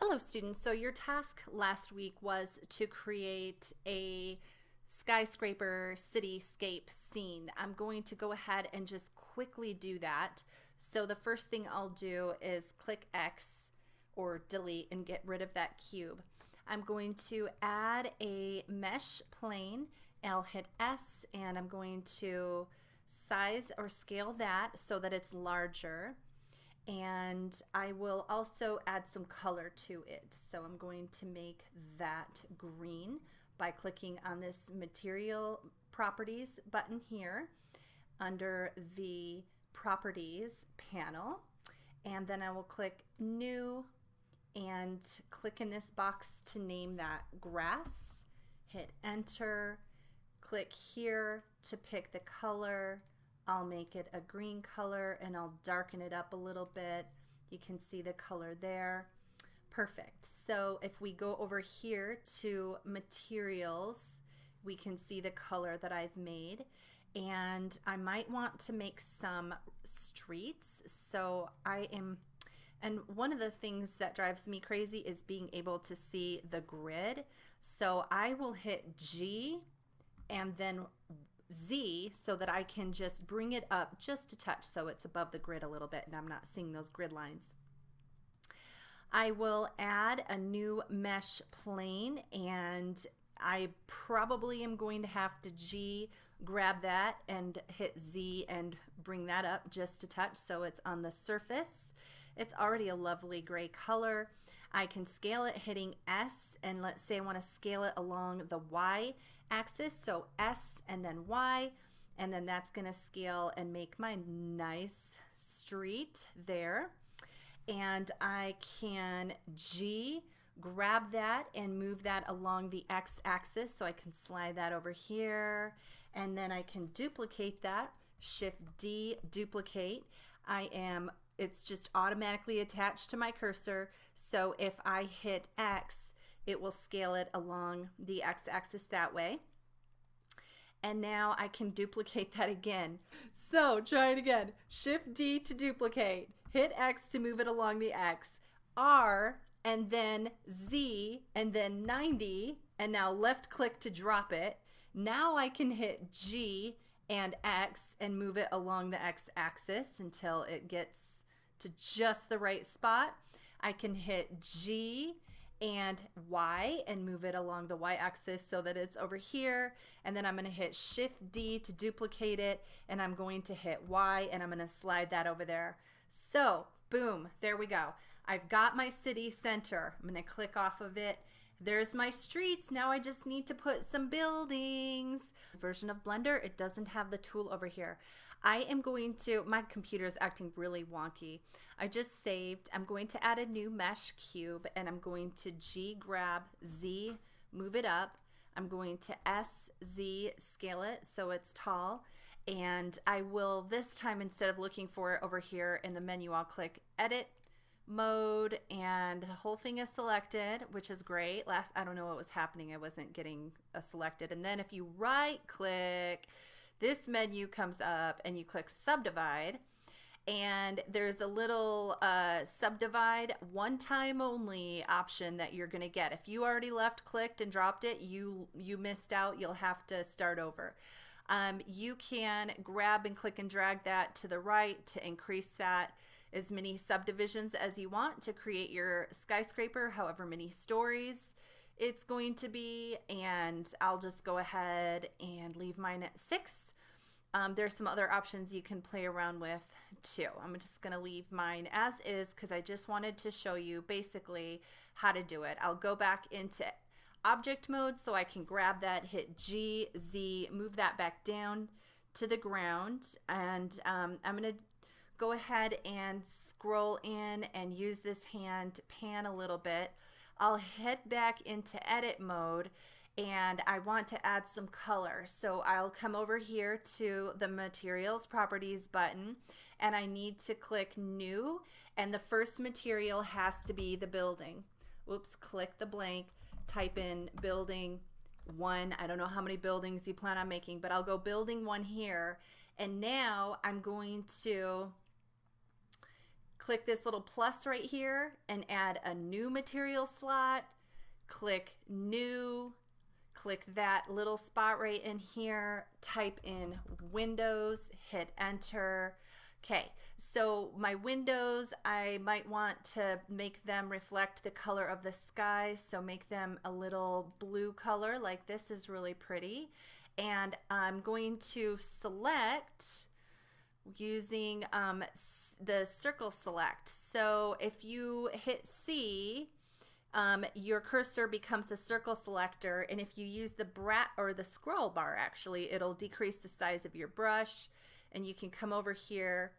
Hello students, so your task last week was to create a skyscraper cityscape scene. I'm going to go ahead and just quickly do that. So the first thing I'll do is click X or delete and get rid of that cube. I'm going to add a mesh plane. I'll hit S and I'm going to size or scale that so that it's larger. And I will also add some color to it. So I'm going to make that green by clicking on this material properties button here under the properties panel. And then I will click new and click in this box to name that grass. Hit enter, click here to pick the color. I'll make it a green color and I'll darken it up a little bit. You can see the color there. Perfect. So if we go over here to materials, we can see the color that I've made. And I might want to make some streets. So and one of the things that drives me crazy is being able to see the grid. So I will hit G and then Z so that I can just bring it up just a touch so it's above the grid a little bit and I'm not seeing those grid lines. I will add a new mesh plane and I probably am going to have to G grab that and hit Z and bring that up just a touch so it's on the surface. It's already a lovely gray color. I can scale it hitting S, and let's say I want to scale it along the Y axis, so S and then Y, and then that's going to scale and make my nice street there. And I can G, grab that and move that along the X axis, so I can slide that over here, and then I can duplicate that, Shift D, duplicate. It's just automatically attached to my cursor, so if I hit X, it will scale it along the X axis that way. And now I can duplicate that again. So try it again. Shift D to duplicate, hit X to move it along the X, R, and then Z, and then 90, and now left click to drop it. Now I can hit G and X and move it along the X axis until it gets to just the right spot. I can hit G and Y and move it along the Y axis so that it's over here, and then I'm going to hit Shift D to duplicate it, and I'm going to hit Y and I'm going to slide that over there. So boom, there we go. I've got my city center. I'm going to click off of it. There's my streets. Now I just need to put some buildings. Version of Blender, it doesn't have the tool over here. My computer is acting really wonky. I just saved. I'm going to add a new mesh cube and I'm going to G grab Z, move it up. I'm going to S, Z, scale it so it's tall. And I will this time, instead of looking for it over here in the menu, I'll click Edit Mode and the whole thing is selected, which is great. I don't know what was happening. I wasn't getting selected. And then if you right click, this menu comes up and you click Subdivide, and there's a little subdivide one time only option that you're going to get. If you already left clicked and dropped it, you missed out. You'll have to start over. You can grab and click and drag that to the right to increase that as many subdivisions as you want to create your skyscraper, however many stories it's going to be. And I'll just go ahead and leave mine at 6. There's some other options you can play around with too. I'm just going to leave mine as is because I just wanted to show you basically how to do it. I'll go back into object mode so I can grab that, hit G, Z, move that back down to the ground, and I'm going to go ahead and scroll in and use this hand to pan a little bit. I'll head back into edit mode and I want to add some color. So I'll come over here to the materials properties button and I need to click new, and the first material has to be the building. Oops, click the blank, type in building 1. I don't know how many buildings you plan on making, but I'll go building 1 here. And now I'm going to click this little plus right here and add a new material slot. Click new, click that little spot right in here, type in windows, hit enter. Okay, so my windows, I might want to make them reflect the color of the sky, so make them a little blue color like this is really pretty. And I'm going to select using the circle select. So if you hit C, your cursor becomes a circle selector, and if you use the scroll bar, actually, it'll decrease the size of your brush, and you can come over here.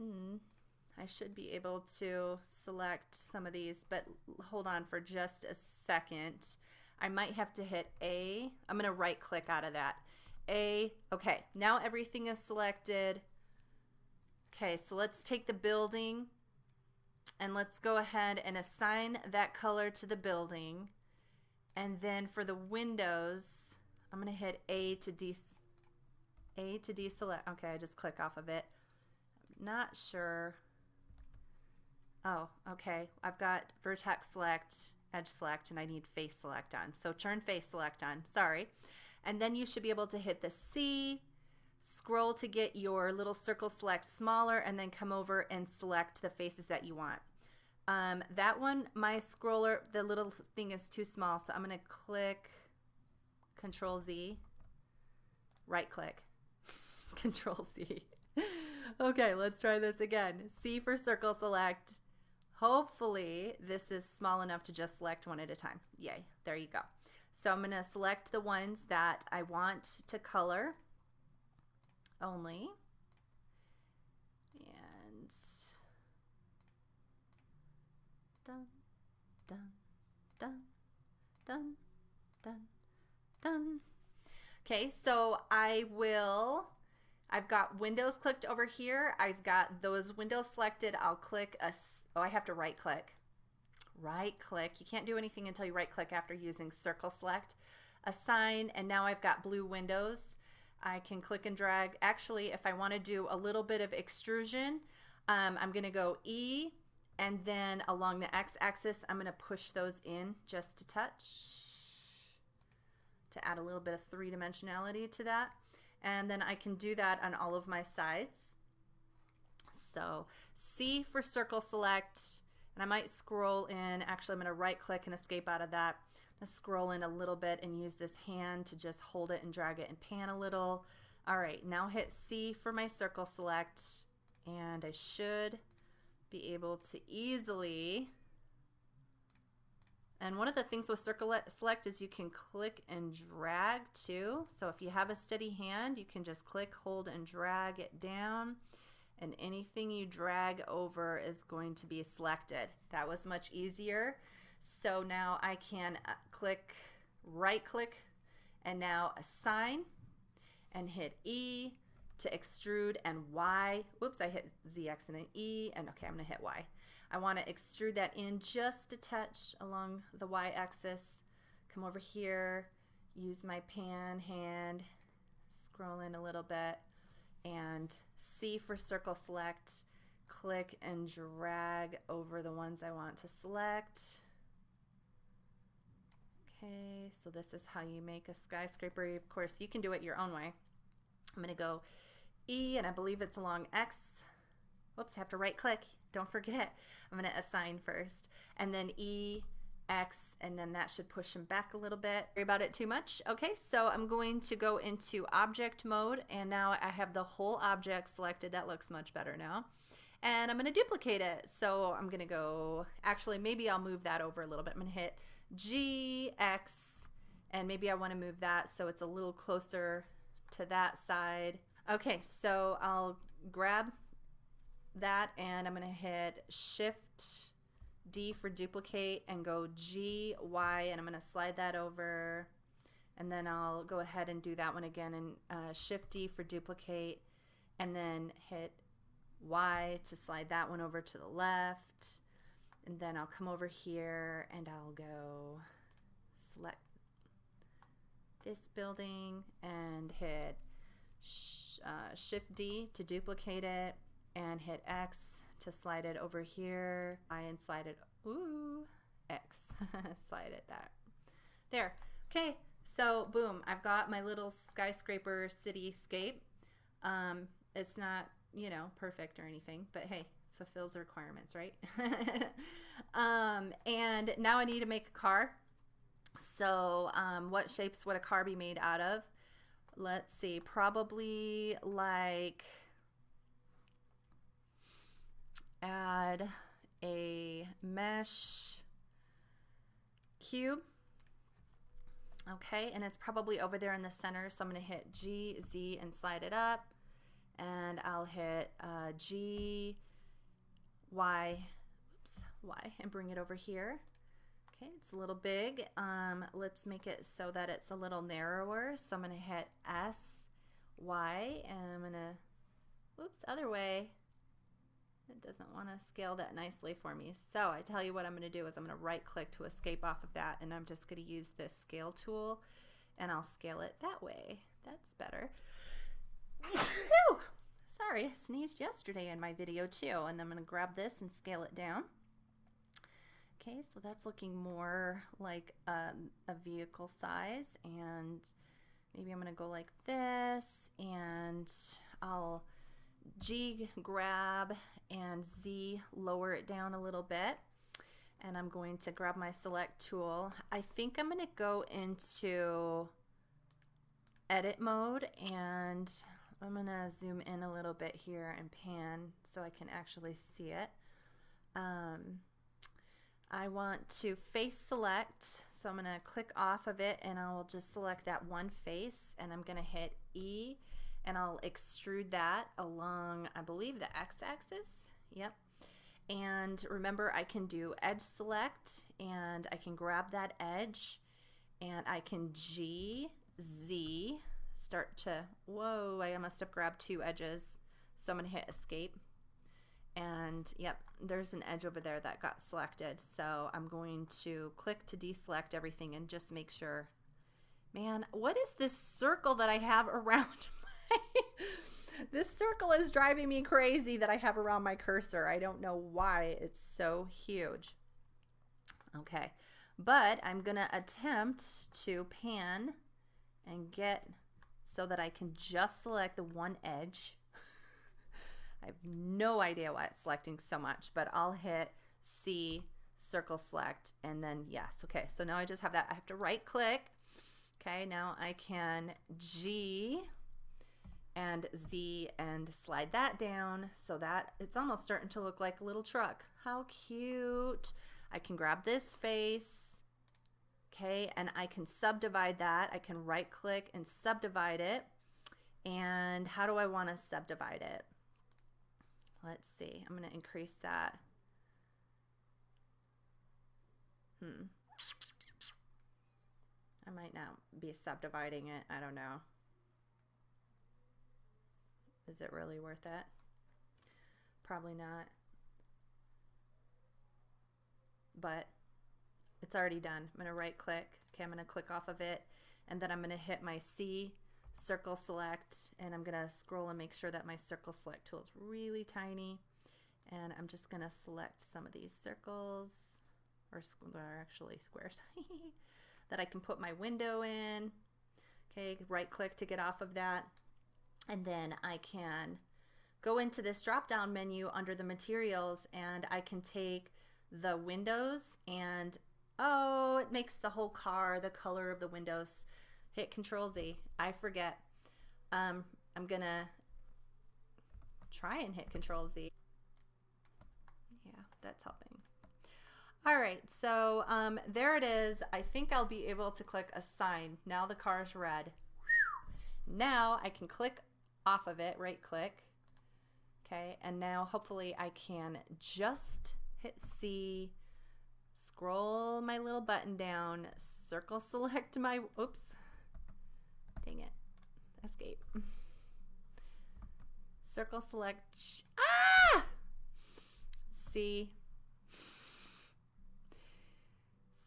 I should be able to select some of these, but hold on for just a second. I might have to hit A. I'm going to right click out of that. A. Okay, now everything is selected. Okay, so let's take the building and let's go ahead and assign that color to the building. And then for the windows, I'm going to hit A to deselect. Okay, I just click off of it. I'm not sure. Oh, okay. I've got vertex select, edge select, and I need face select on. So turn face select on. Sorry. And then you should be able to hit the C, scroll to get your little circle select smaller, and then come over and select the faces that you want. That one, my scroller, the little thing is too small, so I'm going to click Control Z, right click, Control Z. Okay, let's try this again. C for circle select. Hopefully this is small enough to just select one at a time. Yay, there you go. So I'm going to select the ones that I want to color only. And done, done, done, done, done, done. Okay, so I've got windows clicked over here. I've got those windows selected. I'll click I have to right click. Right click. You can't do anything until you right click after using circle select. Assign, and now I've got blue windows. I can click and drag. Actually, if I want to do a little bit of extrusion, I'm going to go E, and then along the x-axis, I'm going to push those in just a touch to add a little bit of three-dimensionality to that. And then I can do that on all of my sides. So C for circle select, and I might scroll in. Actually, I'm going to right click and escape out of that. I'm going to scroll in a little bit and use this hand to just hold it and drag it and pan a little. All right, now hit C for my circle select, and I should be able to easily. And one of the things with circle select is you can click and drag too. So if you have a steady hand, you can just click, hold, and drag it down. And anything you drag over is going to be selected. That was much easier. So now I can click, right click, and now assign, and hit E to extrude, and Y. Whoops, I hit ZX and an E, and okay, I'm gonna hit Y. I want to extrude that in just a touch along the y-axis. Come over here, use my pan hand, scroll in a little bit, and C for circle select, click and drag over the ones I want to select. Okay, so this is how you make a skyscraper. Of course, you can do it your own way. I'm going to go E, and I believe it's along X. Whoops, I have to right click. Don't forget. I'm going to assign first, and then E, X, and then that should push them back a little bit. Worry about it too much. Okay, so I'm going to go into object mode, and now I have the whole object selected. That looks much better now. And I'm going to duplicate it. So I'm going to go, actually, maybe I'll move that over a little bit. I'm going to hit G, X, and maybe I want to move that so it's a little closer to that side. Okay, so I'll grab that, and I'm going to hit Shift D for duplicate and go G, Y, and I'm going to slide that over, and then I'll go ahead and do that one again, and Shift D for duplicate, and then hit Y to slide that one over to the left, and then I'll come over here and I'll go select this building and hit Shift D to duplicate it, and hit X to slide it over here. And slide it, ooh, X, slide it there. Okay, so boom, I've got my little skyscraper cityscape. It's not, you know, perfect or anything, but hey, fulfills the requirements, right? And now I need to make a car. So what shapes would a car be made out of? Let's see, probably like add a mesh cube. Okay, and it's probably over there in the center, so I'm going to hit G, Z, and slide it up. And I'll hit G, Y, Y, and bring it over here. Okay, it's a little big. Let's make it so that it's a little narrower. So I'm going to hit S, Y, and I'm going to, oops, other way. It doesn't want to scale that nicely for me. So I tell you what I'm going to do is I'm going to right click to escape off of that, and I'm just going to use this scale tool and I'll scale it that way. That's better. Whew. Sorry, I sneezed yesterday in my video too, and I'm going to grab this and scale it down. Okay, so that's looking more like a vehicle size, and maybe I'm going to go like this, and I'll G grab and Z lower it down a little bit, and I'm going to grab my select tool. I think I'm going to go into edit mode, and I'm going to zoom in a little bit here and pan so I can actually see it. I want to face select, so I'm going to click off of it and I will just select that one face, and I'm going to hit E and I'll extrude that along, I believe, the x-axis. Yep. And remember, I can do edge select, and I can grab that edge, and I can G, Z, start to, whoa, I must have grabbed two edges. So I'm going to hit escape. And yep, there's an edge over there that got selected. So I'm going to click to deselect everything and just make sure. Man, what is this circle that I have around my... This circle is driving me crazy that I have around my cursor. I don't know why it's so huge. Okay, but I'm going to attempt to pan and get so that I can just select the one edge. I have no idea why it's selecting so much, but I'll hit C, circle select, and then yes. Okay, so now I just have that. I have to right click. Okay, now I can G and Z and slide that down so that it's almost starting to look like a little truck. How cute. I can grab this face. Okay, and I can subdivide that. I can right click and subdivide it. And how do I want to subdivide it? Let's see. I'm going to increase that. I might not be subdividing it. I don't know. Is it really worth it? Probably not. But it's already done. I'm going to right click. Okay, I'm going to click off of it, and then I'm going to hit my C, circle select, and I'm going to scroll and make sure that my circle select tool is really tiny. And I'm just going to select some of these circles, or actually squares, that I can put my window in. Okay, right click to get off of that. And then I can go into this drop down menu under the materials, and I can take the windows and, oh, it makes the whole car the color of the windows. Hit Control Z. I forget. I'm gonna try and hit Control Z. Yeah, that's helping. All right, so there it is. I think I'll be able to click assign. Now the car is red. Now I can click off of it, right click. Okay, and now hopefully I can just hit C, scroll my little button down, circle select my, oops, dang it, escape. Circle select, C,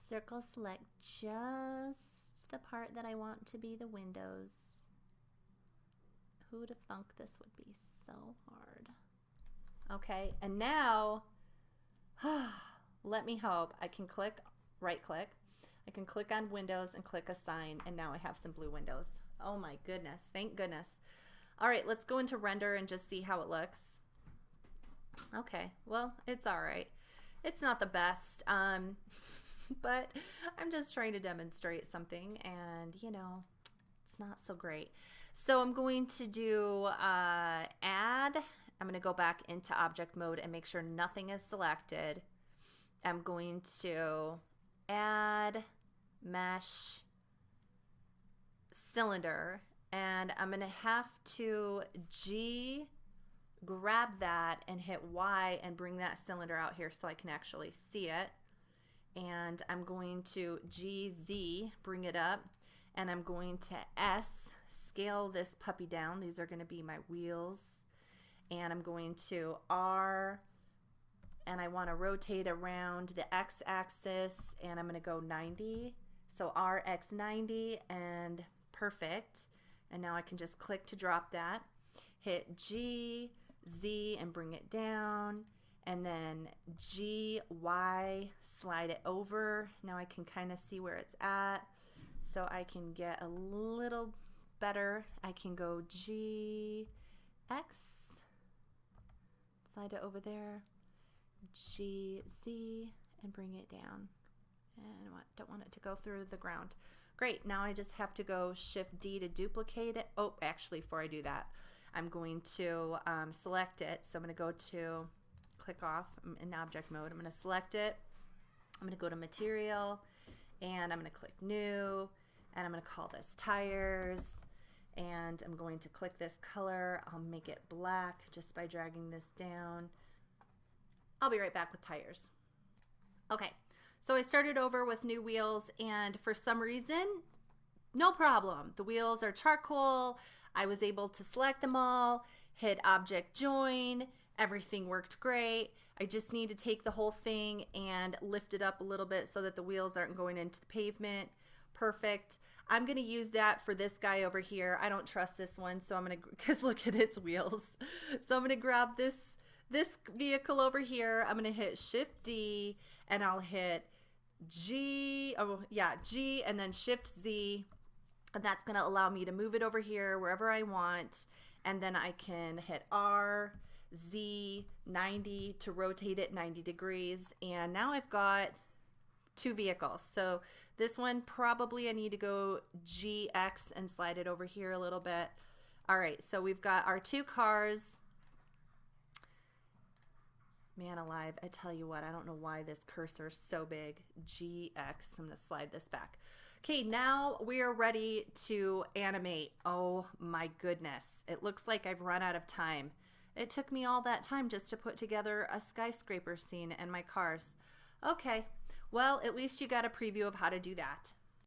circle select just the part that I want to be the windows. Who'd have thunk this would be so hard? Okay, and now let me hope I can right click. I can click on windows and click assign, and now I have some blue windows. Oh my goodness, thank goodness. All right, let's go into render and just see how it looks. Okay, well, it's all right. It's not the best, but I'm just trying to demonstrate something, and you know, it's not so great. So I'm going to do add. I'm going to go back into object mode and make sure nothing is selected. I'm going to add mesh cylinder, and I'm going to have to grab that and hit Y and bring that cylinder out here so I can actually see it. And I'm going to GZ, bring it up, and I'm going to S, scale this puppy down. These are going to be my wheels. And I'm going to R, and I want to rotate around the X axis, and I'm going to go 90. So RX 90, and perfect. And now I can just click to drop that. Hit G, Z, and bring it down. And then G, Y, slide it over. Now I can kind of see where it's at. So I can get a little better. I can go G, X, slide it over there, G, Z, and bring it down. And don't want it to go through the ground. Great, now I just have to go Shift D to duplicate it. Oh, actually, before I do that, I'm going to select it. So I'm going to go to click off. I'm in object mode. I'm going to select it. I'm going to go to material, and I'm going to click new, and I'm going to call this tires, and I'm going to click this color. I'll make it black just by dragging this down. I'll be right back with tires. Okay, so I started over with new wheels, and for some reason, no problem. The wheels are charcoal. I was able to select them all, hit object join, everything worked great. I just need to take the whole thing and lift it up a little bit so that the wheels aren't going into the pavement. Perfect. I'm going to use that for this guy over here. I don't trust this one, so I'm going to, because look at its wheels. So I'm going to grab this vehicle over here. I'm going to hit Shift D, and I'll hit G, G, and then Shift Z. And that's going to allow me to move it over here wherever I want. And then I can hit R, Z, 90 to rotate it 90 degrees. And now I've got two vehicles. So this one, probably I need to go GX and slide it over here a little bit. All right, so we've got our two cars. Man alive, I tell you what, I don't know why this cursor is so big. GX, I'm gonna slide this back. Okay, now we are ready to animate. Oh my goodness, it looks like I've run out of time. It took me all that time just to put together a skyscraper scene and my cars. Okay, well, at least you got a preview of how to do that.